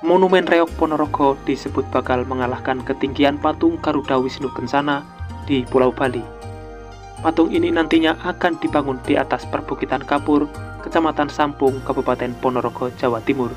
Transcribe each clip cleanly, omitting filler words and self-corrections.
Monumen Reok Ponorogo disebut bakal mengalahkan ketinggian patung Garuda Wisnu Kencana di Pulau Bali. Patung ini nantinya akan dibangun di atas perbukitan Kapur, Kecamatan Sampung, Kabupaten Ponorogo, Jawa Timur.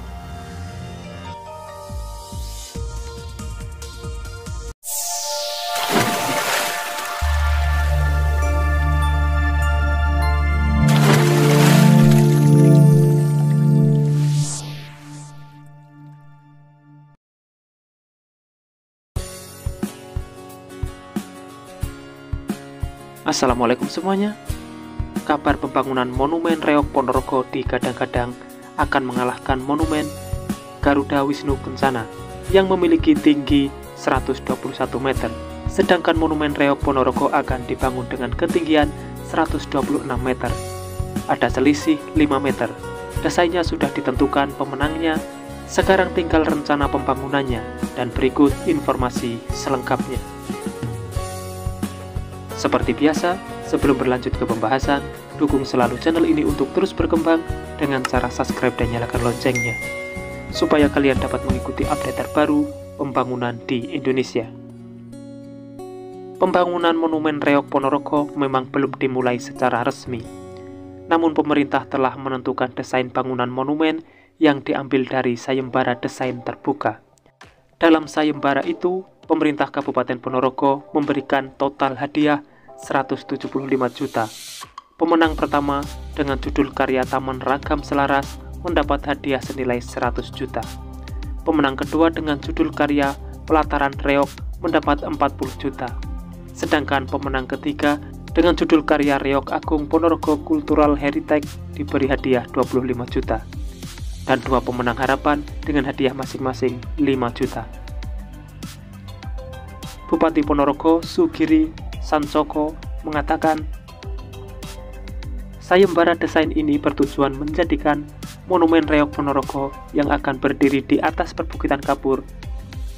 Assalamualaikum semuanya. Kabar pembangunan Monumen Reok Ponorogo digadang-gadang akan mengalahkan Monumen Garuda Wisnu Kencana yang memiliki tinggi 121 meter. Sedangkan Monumen Reok Ponorogo akan dibangun dengan ketinggian 126 meter. Ada selisih 5 meter. Desainnya sudah ditentukan pemenangnya. Sekarang tinggal rencana pembangunannya, dan berikut informasi selengkapnya. Seperti biasa, sebelum berlanjut ke pembahasan, dukung selalu channel ini untuk terus berkembang dengan cara subscribe dan nyalakan loncengnya, supaya kalian dapat mengikuti update terbaru pembangunan di Indonesia. Pembangunan Monumen Reok Ponorogo memang belum dimulai secara resmi, namun pemerintah telah menentukan desain bangunan monumen yang diambil dari sayembara desain terbuka. Dalam sayembara itu, pemerintah Kabupaten Ponorogo memberikan total hadiah 175 juta. Pemenang pertama dengan judul karya Taman Ragam Selaras mendapat hadiah senilai 100 juta. Pemenang kedua dengan judul karya Pelataran Reok mendapat 40 juta. Sedangkan pemenang ketiga dengan judul karya Reok Agung Ponorogo Cultural Heritage diberi hadiah 25 juta. Dan dua pemenang harapan dengan hadiah masing-masing 5 juta. Bupati Ponorogo Sugiri Sansoko mengatakan, sayembara desain ini bertujuan menjadikan Monumen Reok Ponorogo yang akan berdiri di atas perbukitan Kapur,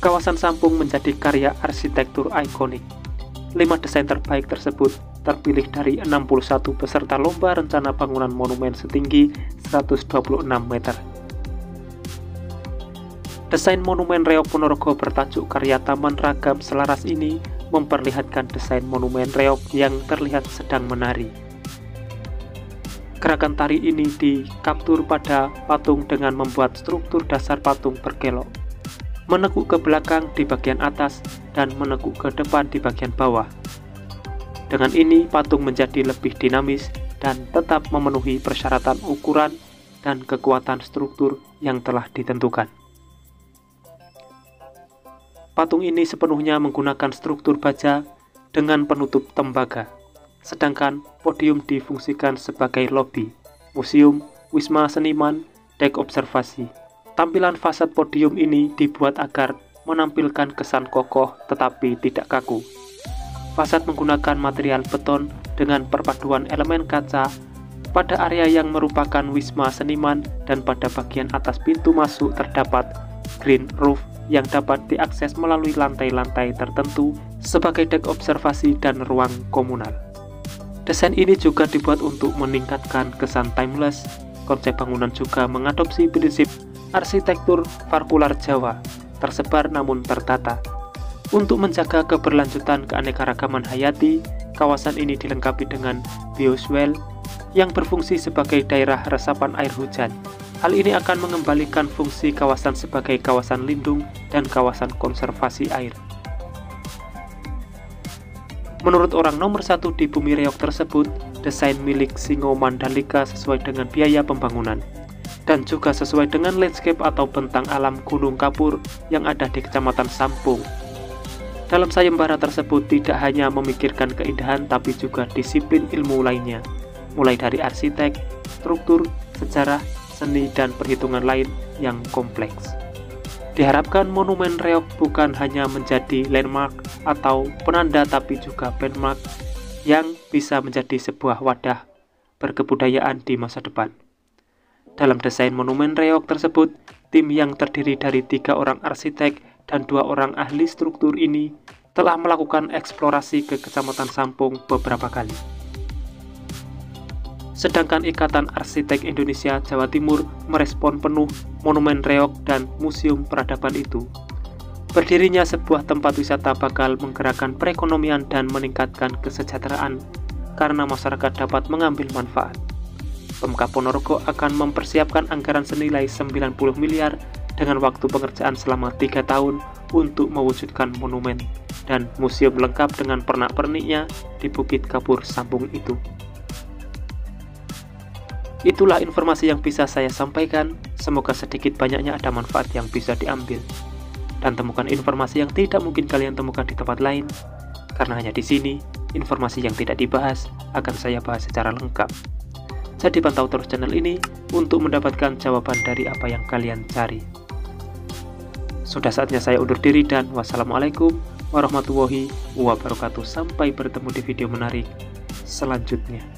kawasan Sampung menjadi karya arsitektur ikonik. 5 desain terbaik tersebut terpilih dari 61 peserta lomba rencana bangunan monumen setinggi 126 meter. Desain Monumen Reok Ponorogo bertajuk karya Taman Ragam Selaras ini memperlihatkan desain Monumen Reok yang terlihat sedang menari. Gerakan tari ini dikaptur pada patung dengan membuat struktur dasar patung berkelok, menekuk ke belakang di bagian atas dan menekuk ke depan di bagian bawah. Dengan ini patung menjadi lebih dinamis dan tetap memenuhi persyaratan ukuran dan kekuatan struktur yang telah ditentukan. Patung ini sepenuhnya menggunakan struktur baja dengan penutup tembaga, sedangkan podium difungsikan sebagai lobi, museum, wisma seniman, dek observasi. Tampilan fasad podium ini dibuat agar menampilkan kesan kokoh tetapi tidak kaku. Fasad menggunakan material beton dengan perpaduan elemen kaca pada area yang merupakan wisma seniman, dan pada bagian atas pintu masuk terdapat green roof yang dapat diakses melalui lantai-lantai tertentu sebagai dek observasi dan ruang komunal. Desain ini juga dibuat untuk meningkatkan kesan timeless. Konsep bangunan juga mengadopsi prinsip arsitektur varkular Jawa, tersebar namun tertata. Untuk menjaga keberlanjutan keanekaragaman hayati, kawasan ini dilengkapi dengan bioswale yang berfungsi sebagai daerah resapan air hujan. Hal ini akan mengembalikan fungsi kawasan sebagai kawasan lindung dan kawasan konservasi air. Menurut orang nomor 1 di Bumi Reok tersebut, desain milik Singo Mandalika sesuai dengan biaya pembangunan, dan juga sesuai dengan landscape atau bentang alam Gunung Kapur yang ada di Kecamatan Sampung. Dalam sayembara tersebut tidak hanya memikirkan keindahan tapi juga disiplin ilmu lainnya, mulai dari arsitek, struktur, sejarah, seni, dan perhitungan lain yang kompleks. Diharapkan Monumen Reok bukan hanya menjadi landmark atau penanda tapi juga benchmark yang bisa menjadi sebuah wadah berkebudayaan di masa depan. Dalam desain Monumen Reok tersebut, tim yang terdiri dari 3 orang arsitek dan 2 orang ahli struktur ini telah melakukan eksplorasi ke Kecamatan Sampung beberapa kali. Sedangkan Ikatan Arsitek Indonesia Jawa Timur merespon penuh Monumen Reog dan Museum Peradaban itu. Berdirinya sebuah tempat wisata bakal menggerakkan perekonomian dan meningkatkan kesejahteraan karena masyarakat dapat mengambil manfaat. Pemkab Ponorogo akan mempersiapkan anggaran senilai 90 miliar dengan waktu pengerjaan selama 3 tahun untuk mewujudkan monumen dan museum lengkap dengan pernak-perniknya di Bukit Kapur Sambung itu. Itulah informasi yang bisa saya sampaikan, semoga sedikit banyaknya ada manfaat yang bisa diambil. Dan temukan informasi yang tidak mungkin kalian temukan di tempat lain, karena hanya di sini, informasi yang tidak dibahas akan saya bahas secara lengkap. Jadi pantau terus channel ini untuk mendapatkan jawaban dari apa yang kalian cari. Sudah saatnya saya undur diri dan wassalamualaikum warahmatullahi wabarakatuh. Sampai bertemu di video menarik selanjutnya.